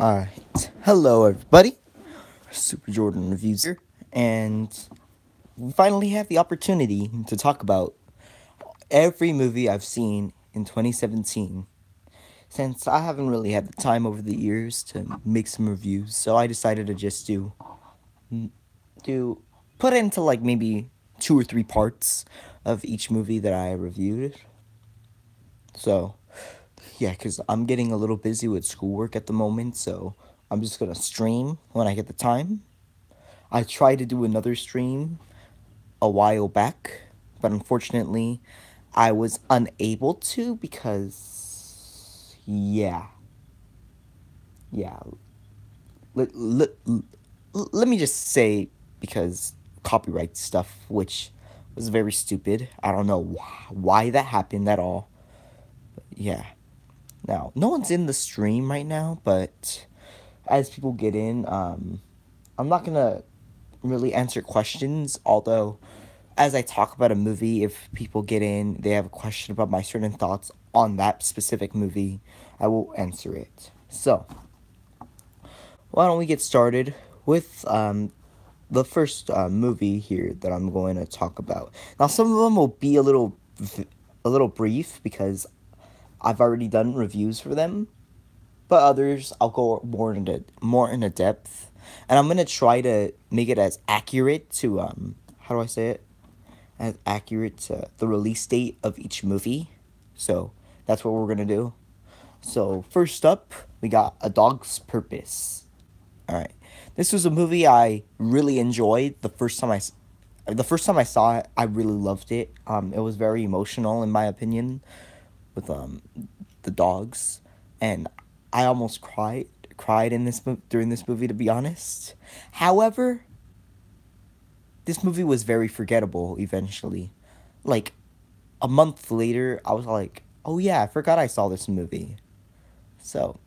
Alright, hello everybody, Super Jordan Reviews here, and we finally have the opportunity to talk about every movie I've seen in 2017, since I haven't really had the time over the years to make some reviews, so I decided to just do put it into like maybe 2 or 3 parts of each movie that I reviewed. So, yeah, because I'm getting a little busy with schoolwork at the moment, so I'm just gonna stream when I get the time. I tried to do another stream a while back, but unfortunately, I was unable to because, yeah. Let me just say, because copyright stuff, which was very stupid. I don't know why that happened at all. But yeah. Now, no one's in the stream right now, but as people get in, I'm not gonna really answer questions, although as I talk about a movie, if people get in, they have a question about my certain thoughts on that specific movie, I will answer it. So, why don't we get started with the first movie here that I'm going to talk about. Now, some of them will be a little brief because I've already done reviews for them, but others I'll go more into depth, and I'm gonna try to make it as accurate to how do I say it? As accurate to the release date of each movie. So that's what we're gonna do. So first up, we got A Dog's Purpose. All right, this was a movie I really enjoyed the first time I saw it. I really loved it. It was very emotional in my opinion, with the dogs, and I almost cried in during this movie, to be honest. However, this movie was very forgettable eventually. Like a month later, I was like, "Oh yeah, I forgot I saw this movie." So,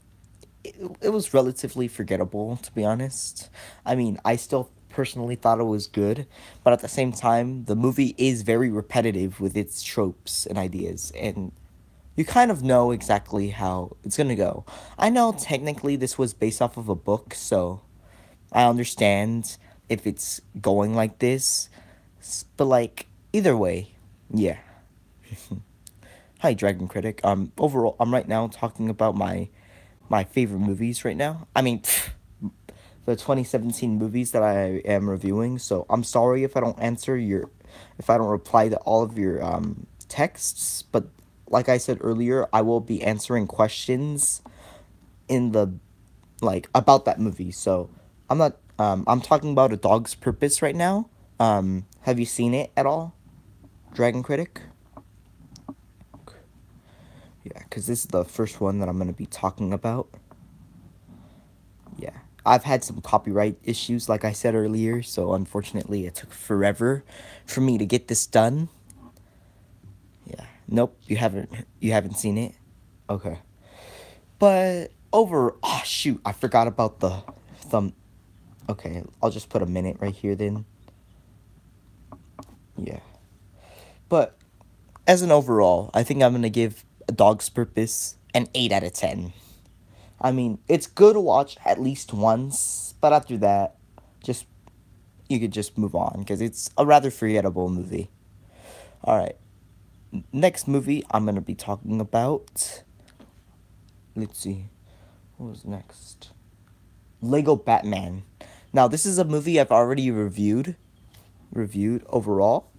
it was relatively forgettable, to be honest. I mean, I still personally thought it was good, but at the same time, the movie is very repetitive with its tropes and ideas, and you kind of know exactly how it's gonna go. I know technically this was based off of a book, so I understand if it's going like this, but like either way, yeah. Hi, Dragon Critic. Overall, I'm right now talking about my favorite movies right now. I mean, the 2017 movies that I am reviewing. So I'm sorry if I don't reply to all of your texts, but like I said earlier, I will be answering questions in the like about that movie. So I'm talking about A Dog's Purpose right now. Have you seen it at all, Dragon Critic? Yeah, because this is the first one that I'm gonna be talking about. Yeah. I've had some copyright issues, like I said earlier, so unfortunately it took forever for me to get this done. Yeah. Nope, you haven't seen it? Okay. But oh shoot, I forgot about the thumb. Okay, I'll just put a minute right here then. Yeah. But as an overall, I think I'm gonna give A Dog's Purpose an 8 out of 10. I mean, it's good to watch at least once, but after that, just you could just move on because it's a rather forgettable movie. All right, next movie I'm gonna be talking about. Let's see, what was next? Lego Batman. Now this is a movie I've already reviewed overall,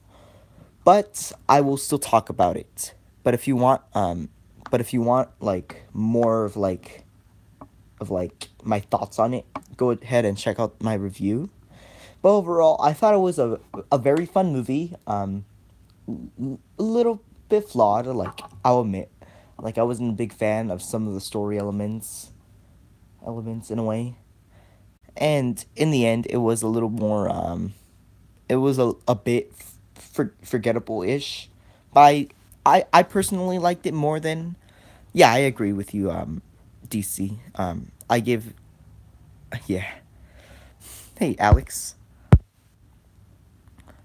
but I will still talk about it. But if you want like more of like my thoughts on it, go ahead and check out my review. But overall, I thought it was a very fun movie. A little bit flawed, like I'll admit. Like I wasn't a big fan of some of the story elements in a way. And in the end, it was a little more it was a bit forgettable ish. But I personally liked it more than. Yeah, I agree with you, DC. I give. Yeah. Hey, Alex.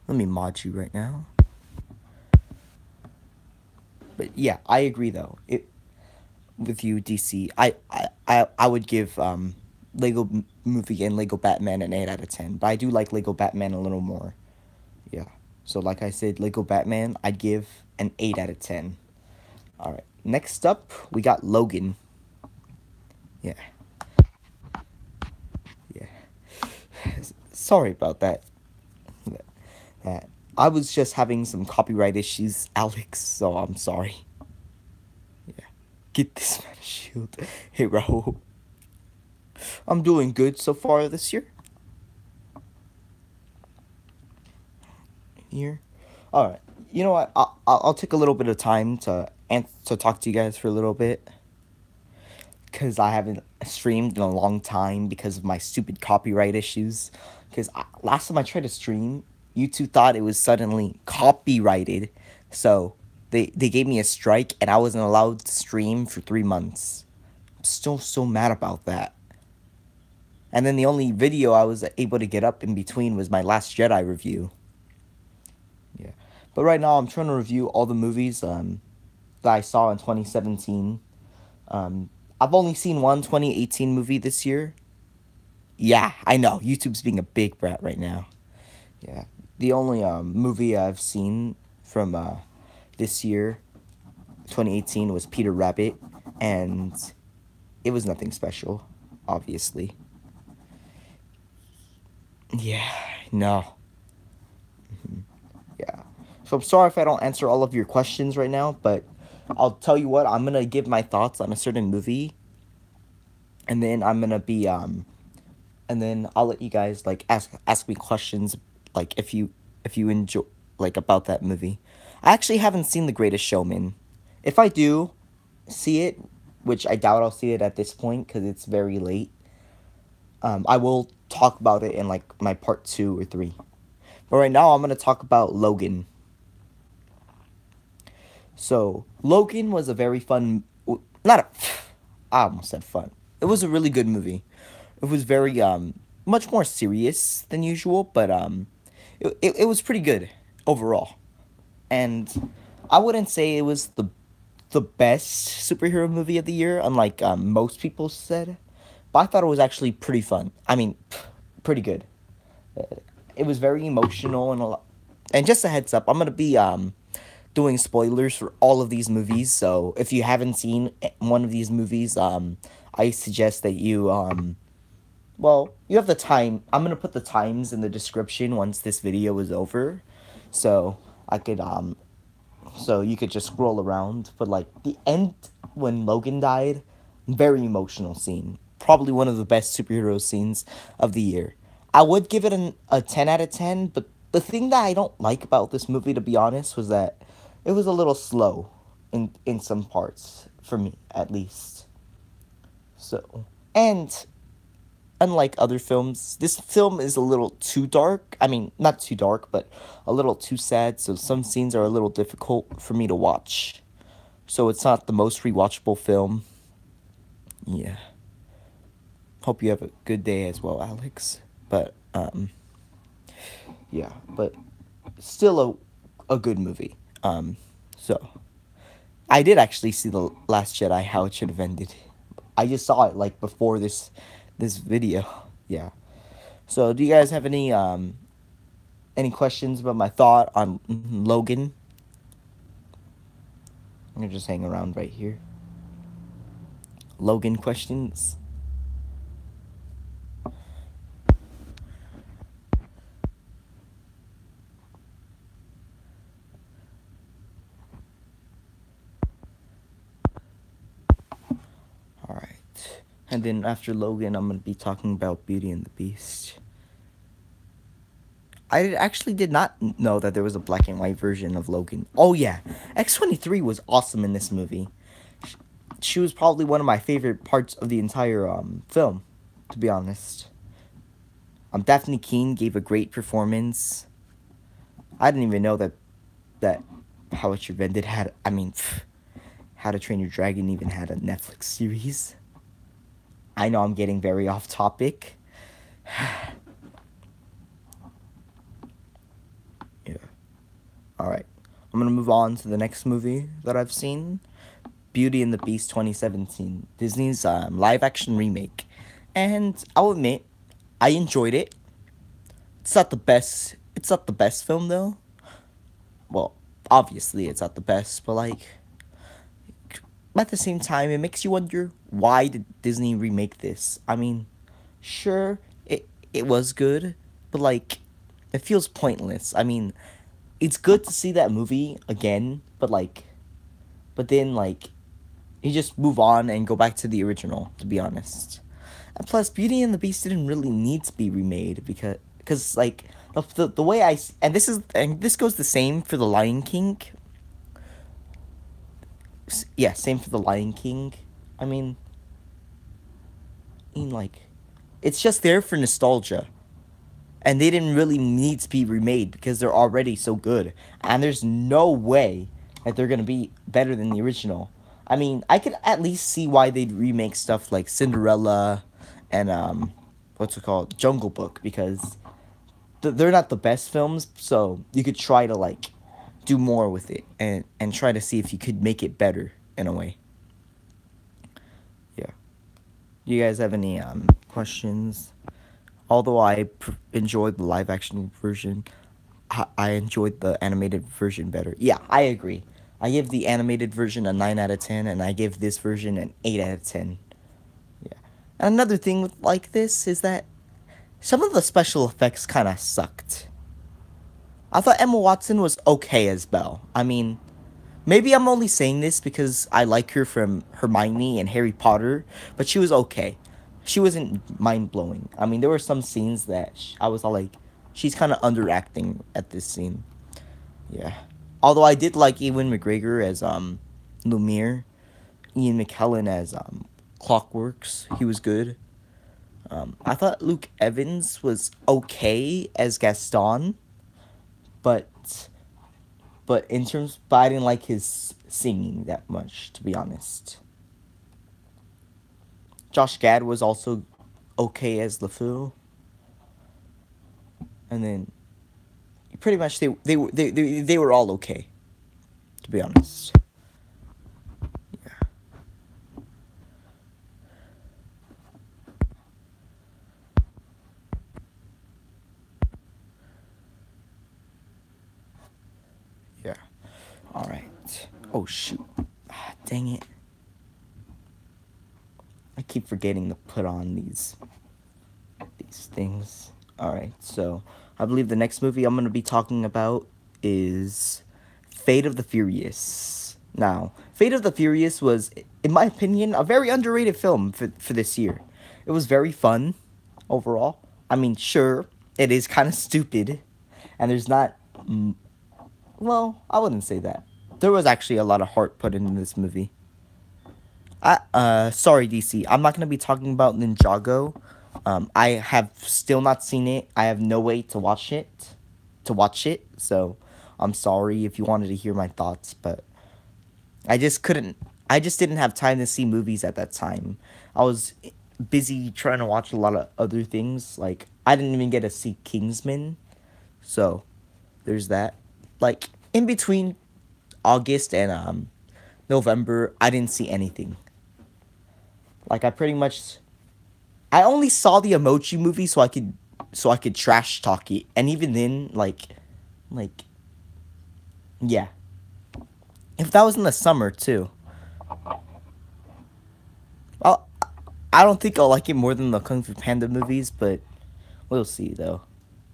Let me mod you right now. But yeah, I agree though. It with you, DC. I would give Movie and Lego Batman an 8 out of 10. But I do like Lego Batman a little more. Yeah. So like I said, Lego Batman, I'd give an 8 out of 10. All right. Next up, we got Logan. Yeah. Yeah. Sorry about that. That I was just having some copyright issues, Alex. So I'm sorry. Yeah. Get this man a shield. Hey, Raul. I'm doing good so far this year. Here. All right. You know what? I'll take a little bit of time to talk to you guys for a little bit, because I haven't streamed in a long time because of my stupid copyright issues. Because last time I tried to stream, YouTube thought it was suddenly copyrighted, so they gave me a strike and I wasn't allowed to stream for 3 months. I'm still so mad about that. And then the only video I was able to get up in between was my Last Jedi review. Yeah. But right now I'm trying to review all the movies that I saw in 2017. I've only seen one 2018 movie this year. Yeah, I know. YouTube's being a big brat right now. Yeah. The only movie I've seen from this year, 2018, was Peter Rabbit, and it was nothing special, obviously. Yeah, no. Yeah. So I'm sorry if I don't answer all of your questions right now, but I'll tell you what, I'm gonna give my thoughts on a certain movie, and then I'm gonna be and then I'll let you guys like ask me questions, like if you enjoy, like, about that movie. I actually haven't seen The Greatest Showman. If I do see it, which I doubt I'll see it at this point because it's very late, I will talk about it in like my part 2 or 3. But right now I'm gonna talk about Logan. So Logan was a very fun, not a, I almost said fun. It was a really good movie. It was very much more serious than usual, but it was pretty good overall. And I wouldn't say it was the best superhero movie of the year, unlike most people said. But I thought it was actually pretty fun. I mean, pretty good. It was very emotional and a lot. And just a heads up, I'm gonna be doing spoilers for all of these movies. So if you haven't seen one of these movies, I suggest that you well, you have the time. I'm gonna put the times in the description once this video is over, so I could so you could just scroll around. But like the end when Logan died, very emotional scene. Probably one of the best superhero scenes of the year. I would give it a 10 out of 10, but the thing that I don't like about this movie, to be honest, was that it was a little slow in some parts for me, at least. So, and unlike other films, this film is a little too dark. I mean, not too dark, but a little too sad. So some scenes are a little difficult for me to watch. So it's not the most rewatchable film. Yeah. Hope you have a good day as well, Alex. But yeah, but still a good movie. So I did actually see The Last Jedi, how it should have ended. I just saw it like before this video. Yeah. So do you guys have any questions about my thought on Logan? I'm gonna just hang around right here. Logan questions? Alright. And then after Logan, I'm gonna be talking about Beauty and the Beast. I actually did not know that there was a black and white version of Logan. Oh yeah, X-23 was awesome in this movie. She was probably one of my favorite parts of the entire film, to be honest. Daphne Keane gave a great performance. I didn't even know that How It Should End It had. I mean, How to Train Your Dragon even had a Netflix series. I know I'm getting very off topic. Yeah. All right. I'm gonna move on to the next movie that I've seen. Beauty and the Beast 2017, Disney's live action remake. And I'll admit, I enjoyed it. It's not the best. It's not the best film though. Well, obviously it's not the best, but like at the same time, it makes you wonder, why did Disney remake this? I mean, sure, it was good, but like it feels pointless. I mean, it's good to see that movie again, but then like you just move on and go back to the original, to be honest. And plus, Beauty and the Beast didn't really need to be remade because like the way and this goes the same for the Lion King. Yeah, same for the Lion King. I mean, like, it's just there for nostalgia, and they didn't really need to be remade because they're already so good, and there's no way that they're gonna be better than the original. I mean, I could at least see why they'd remake stuff like Cinderella and what's it called, Jungle Book, because they're not the best films, so you could try to like do more with it and try to see if you could make it better in a way. Yeah. Do you guys have any questions? Although enjoyed the live action version, I enjoyed the animated version better. Yeah, I agree. I give the animated version a 9 out of 10, and I give this version an 8 out of 10. Yeah. And another thing with like this is that some of the special effects kind of sucked. I thought Emma Watson was okay as Belle. I mean, maybe I'm only saying this because I like her from Hermione and Harry Potter, but she was okay. She wasn't mind blowing. I mean, there were some scenes that I was all like, she's kind of underacting at this scene. Yeah. Although I did like Ewan McGregor as Lumiere, Ian McKellen as Clockworks. He was good. I thought Luke Evans was okay as Gaston, but but I didn't like his singing that much, to be honest. Josh Gad was also okay as LeFou, and then pretty much they were all okay, to be honest. Yeah, yeah. All right. Oh shoot! Dang it! I keep forgetting to put on these things. All right, so I believe the next movie I'm gonna be talking about is Fate of the Furious. Now, Fate of the Furious was, in my opinion, a very underrated film for this year. It was very fun overall. I mean, sure, it is kind of stupid, and there's not. Well, I wouldn't say that. There was actually a lot of heart put into this movie. Sorry, DC. I'm not gonna be talking about Ninjago. I have still not seen it. I have no way to watch it. So I'm sorry if you wanted to hear my thoughts, but I just couldn't. I just didn't have time to see movies at that time. I was busy trying to watch a lot of other things. Like I didn't even get to see Kingsman, so there's that. Like in between August and November, I didn't see anything. Like I only saw the Emoji Movie so I could trash talk it, and even then, like yeah, if that was in the summer too, well, I don't think I'll like it more than the Kung Fu Panda movies, but we'll see though.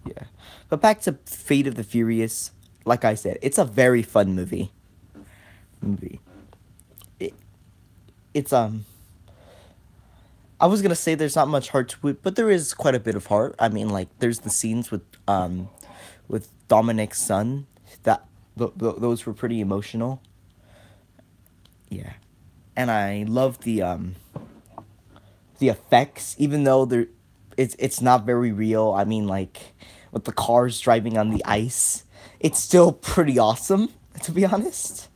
Yeah, but back to Fate of the Furious. Like I said, it's a very fun movie. Movie. It, it's I was gonna say there's not much heart to it, but there is quite a bit of heart. I mean, like there's the scenes with Dominic's son that those were pretty emotional. Yeah, and I love the effects, even though it's not very real. I mean, like with the cars driving on the ice, it's still pretty awesome, to be honest.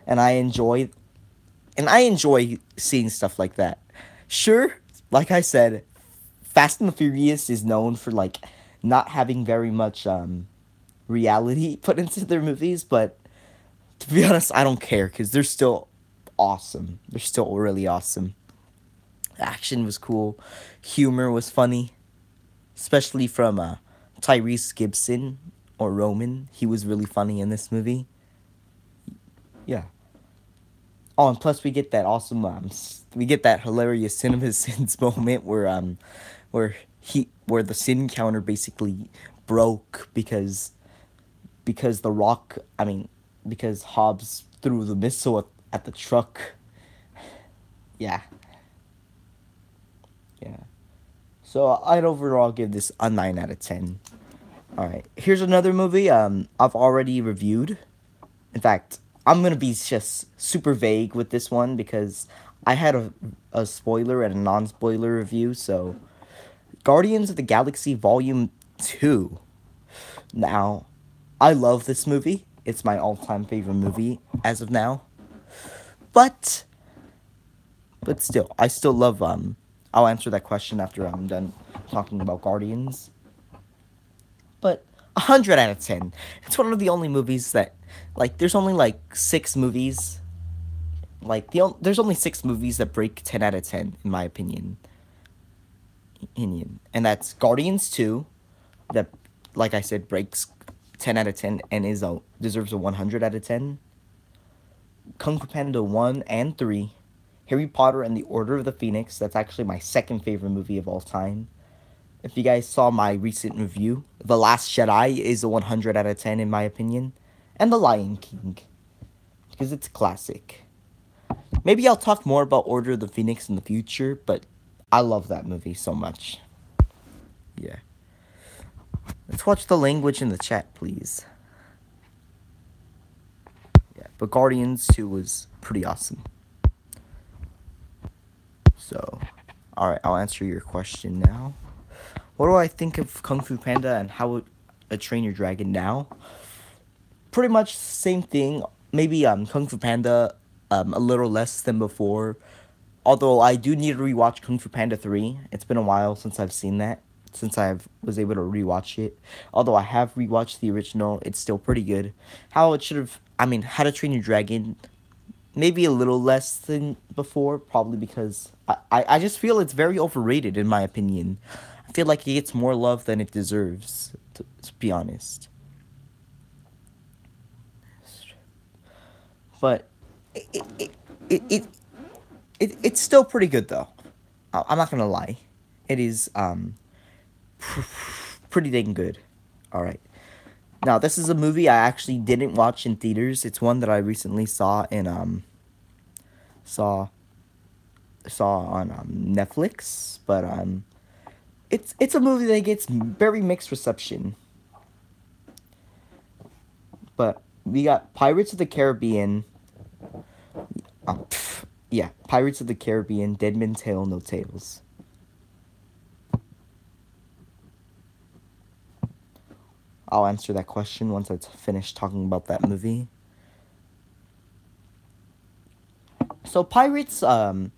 And I enjoy seeing stuff like that. Sure, like I said, Fast and the Furious is known for like not having very much reality put into their movies, but to be honest, I don't care because they're still awesome. They're still really awesome. Action was cool. Humor was funny, especially from Tyrese Gibson or Roman. He was really funny in this movie. Yeah. Oh, and plus we get that awesome we get that hilarious Cinema Sins moment where the sin counter basically broke because the rock, because Hobbs threw the missile at the truck. Yeah. Yeah. So I'd overall give this a 9 out of 10. All right. Here's another movie I've already reviewed. In fact, I'm going to be just super vague with this one because I had a spoiler and a non-spoiler review. So Guardians of the Galaxy Volume 2. Now, I love this movie. It's my all-time favorite movie as of now. But still, I still love I'll answer that question after I'm done talking about Guardians. But 100 out of 10. It's one of the only movies that, like, there's only like 6 movies. Like, there's only 6 movies that break 10 out of 10 in my opinion. And that's Guardians 2, that, like I said, breaks 10 out of 10 and deserves a 100 out of 10. Kung Fu Panda 1 and 3. Harry Potter and the Order of the Phoenix. That's actually my second favorite movie of all time. If you guys saw my recent review, The Last Jedi is a 100 out of 10 in my opinion. And The Lion King, because it's a classic. Maybe I'll talk more about Order of the Phoenix in the future, but I love that movie so much. Yeah. Let's watch the language in the chat, please. Yeah, but Guardians 2 was pretty awesome. So, alright, I'll answer your question now. What do I think of Kung Fu Panda and How to Train Your Dragon now? Pretty much same thing. Maybe Kung Fu Panda a little less than before. Although I do need to rewatch Kung Fu Panda 3. It's been a while since I've seen that. Since I was able to rewatch it. Although I have rewatched the original, it's still pretty good. How to Train Your Dragon, maybe a little less than before, probably because I just feel it's very overrated in my opinion. I feel like it gets more love than it deserves, to be honest. But it's still pretty good though. I'm not gonna lie. It is pretty dang good. All right. Now this is a movie I actually didn't watch in theaters. It's one that I recently saw on Netflix, but it's a movie that gets very mixed reception. But we got Pirates of the Caribbean. Yeah, Pirates of the Caribbean, Dead Men Tell No Tales. I'll answer that question once I finish talking about that movie. So Pirates 5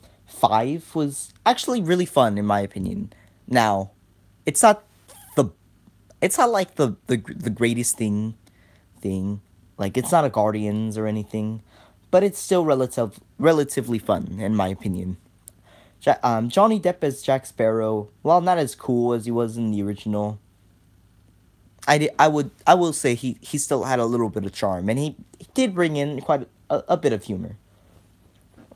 was actually really fun in my opinion. Now, it's not like the greatest thing. Like, it's not a Guardians or anything, but it's still relatively fun in my opinion. Johnny Depp as Jack Sparrow, while not as cool as he was in the original, I will say he still had a little bit of charm, and he did bring in quite a bit of humor.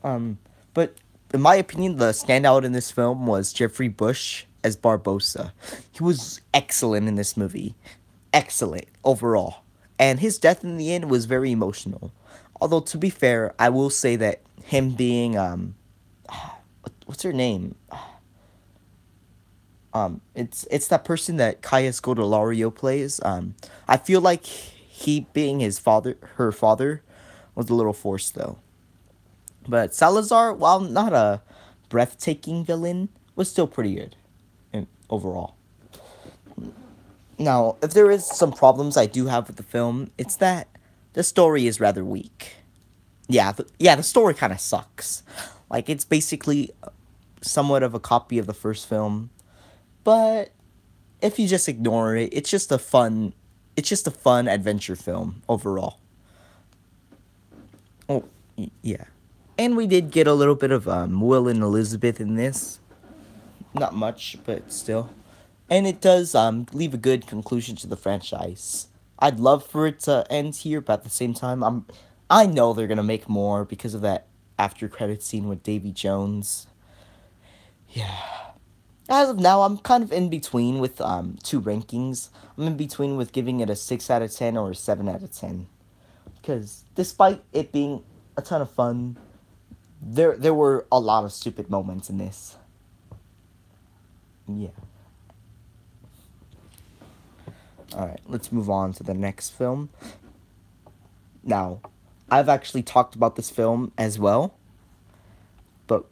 But in my opinion, the standout in this film was Jeffrey Bush as Barbossa. He was excellent in this movie. Excellent overall. And his death in the end was very emotional. Although, to be fair, I will say that him being, what's her name? It's that person that Kaya Scodelario plays. I feel like he being her father, was a little forced though. But Salazar, while not a breathtaking villain, was still pretty good, overall. Now, if there is some problems I do have with the film, it's that the story is rather weak. Yeah, the story kind of sucks. Like, it's basically somewhat of a copy of the first film, but if you just ignore it, it's just a fun adventure film overall. Oh, yeah. And we did get a little bit of Will and Elizabeth in this. Not much, but still. And it does leave a good conclusion to the franchise. I'd love for it to end here, but at the same time, I know they're gonna make more because of that after credit scene with Davy Jones. Yeah. As of now, I'm kind of in between with two rankings. I'm in between with giving it a 6 out of 10 or a 7 out of 10. Because despite it being a ton of fun, there were a lot of stupid moments in this. Yeah. All right, let's move on to the next film. Now, I've actually talked about this film as well, but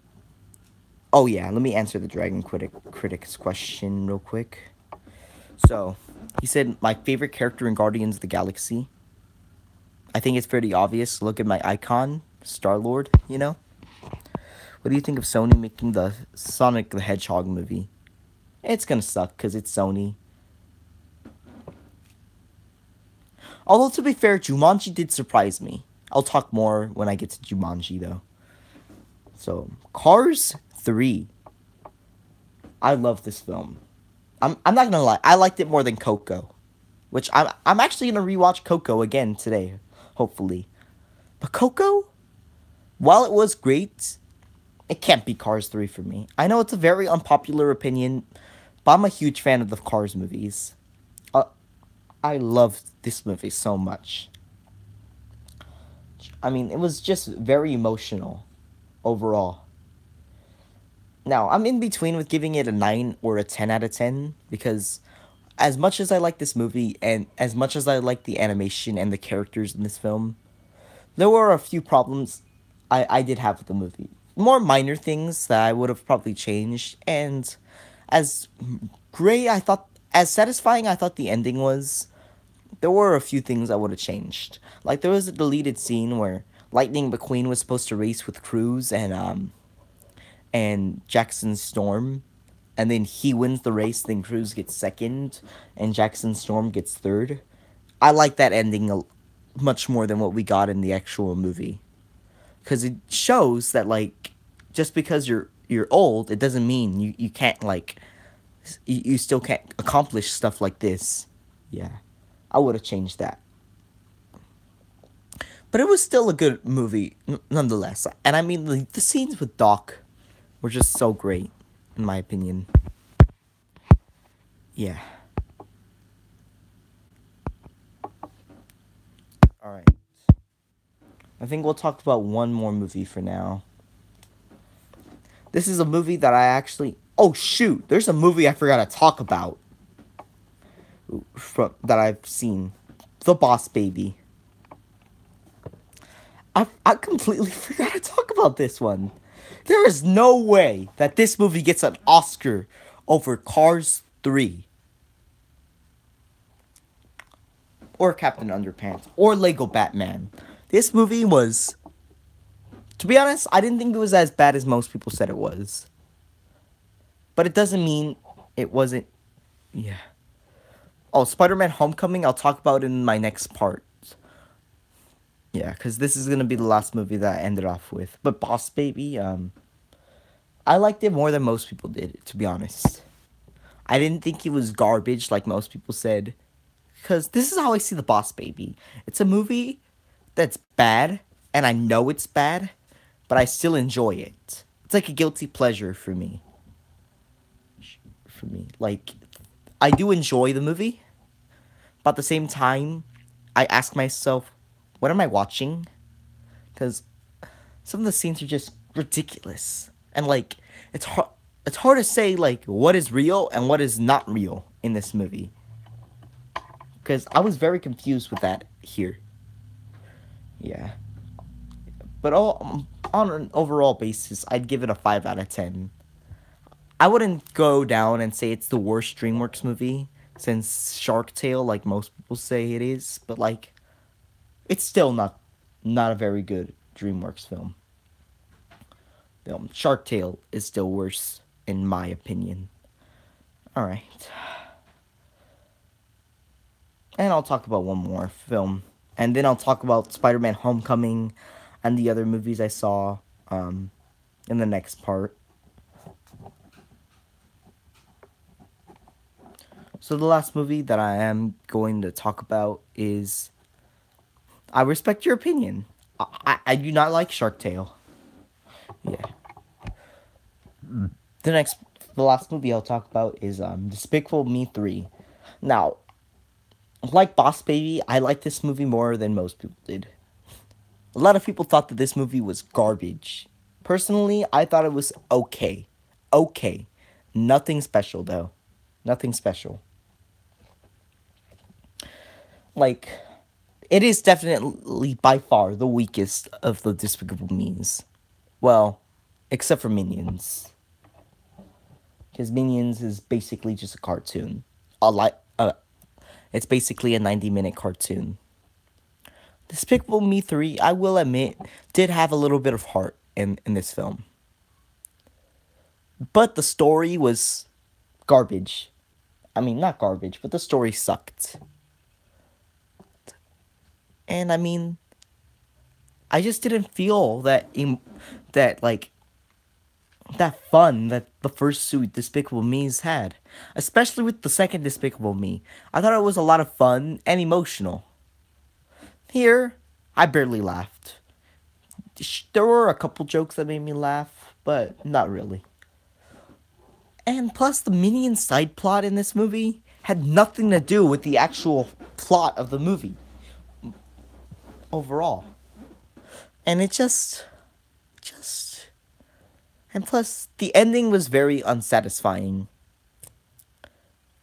oh yeah, let me answer the Dragon Critic's question real quick. So, he said my favorite character in Guardians of the Galaxy. I think it's pretty obvious. Look at my icon, Star-Lord, you know? What do you think of Sony making the Sonic the Hedgehog movie? It's gonna suck because it's Sony. Although, to be fair, Jumanji did surprise me. I'll talk more when I get to Jumanji, though. So, Cars 3. I love this film. I'm not gonna lie, I liked it more than Coco. Which I'm actually gonna rewatch Coco again today, hopefully. But Coco, while it was great, it can't be Cars 3 for me. I know it's a very unpopular opinion, but I'm a huge fan of the Cars movies. Uh, I loved this movie so much. I mean, it was just very emotional overall. Now, I'm in between with giving it a 9 or a 10 out of 10 because as much as I like this movie and as much as I like the animation and the characters in this film, there were a few problems I did have with the movie. More minor things that I would have probably changed, and as great I thought, as satisfying I thought the ending was, there were a few things I would have changed. Like there was a deleted scene where Lightning McQueen was supposed to race with Cruz and Jackson Storm, and then he wins the race, then Cruz gets second, and Jackson Storm gets third. I like that ending much more than what we got in the actual movie, because it shows that like just because you're old, it doesn't mean you can't like you still can't accomplish stuff like this. Yeah, I would have changed that. But it was still a good movie, nonetheless. And I mean, the scenes with Doc were just so great, in my opinion. Yeah. All right. I think we'll talk about one more movie for now. This is a movie that I actually. Oh shoot! There's a movie I forgot to talk about. That I've seen, The Boss Baby. I completely forgot to talk about this one. There is no way that this movie gets an Oscar over Cars 3. Or Captain Underpants. Or Lego Batman. This movie was... To be honest, I didn't think it was as bad as most people said it was. But it doesn't mean it wasn't... Yeah. Oh, Spider-Man Homecoming, I'll talk about in my next part. Yeah, because this is going to be the last movie that I ended off with. But Boss Baby, I liked it more than most people did, to be honest. I didn't think it was garbage like most people said. Because this is how I see The Boss Baby. It's a movie that's bad, and I know it's bad, but I still enjoy it. It's like a guilty pleasure for me. Like, I do enjoy the movie, but at the same time, I ask myself, what am I watching? Because some of the scenes are just ridiculous. And, like, it's hard to say, like, what is real and what is not real in this movie. Because I was very confused with that here. Yeah. But on an overall basis, I'd give it a 5 out of 10. I wouldn't go down and say it's the worst DreamWorks movie, since Shark Tale, like most people say it is. But, like, it's still not a very good DreamWorks film. Shark Tale is still worse, in my opinion. Alright. And I'll talk about one more film. And then I'll talk about Spider-Man Homecoming and the other movies I saw. um, in the next part. So the last movie that I am going to talk about is, I respect your opinion. I do not like Shark Tale. Yeah. The next, the last movie I'll talk about is Despicable Me 3. Now, like Boss Baby, I like this movie more than most people did. A lot of people thought that this movie was garbage. Personally, I thought it was okay. Okay. Nothing special, though. Nothing special. Like, it is definitely by far the weakest of the Despicable Me's. Well, except for Minions. Because Minions is basically just a cartoon. A li- uh, it's basically a 90-minute cartoon. Despicable Me 3, I will admit, did have a little bit of heart in this film. But the story was garbage. I mean, not garbage, but the story sucked. And I mean, I just didn't feel that like that fun that the first two Despicable Me's had, especially with the second Despicable Me. I thought it was a lot of fun and emotional. Here, I barely laughed. There were a couple jokes that made me laugh, but not really. And plus, the Minion side plot in this movie had nothing to do with the actual plot of the movie overall. And it just, and plus, the ending was very unsatisfying.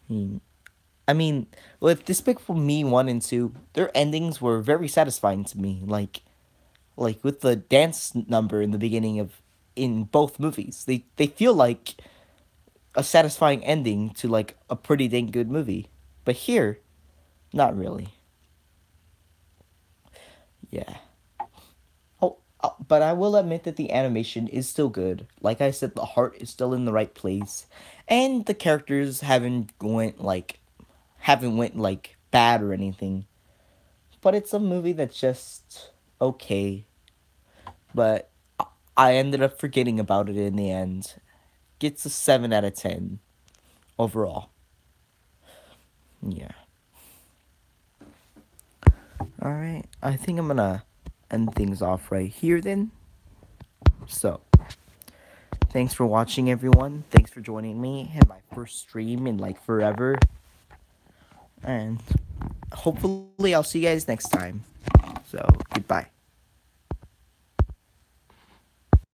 I mean, with Despicable Me 1 and 2, their endings were very satisfying to me. Like with the dance number in the beginning of in both movies. They feel like a satisfying ending to like a pretty dang good movie. But here, not really. Yeah. But I will admit that the animation is still good. Like I said, the heart is still in the right place, and the characters haven't went like bad or anything. But it's a movie that's just okay. But I ended up forgetting about it in the end. Gets a 7 out of 10 overall. Yeah. All right. I think I'm gonna end things off right here then. So, thanks for watching, everyone. Thanks for joining me in my first stream in like forever. And hopefully, I'll see you guys next time. So, goodbye.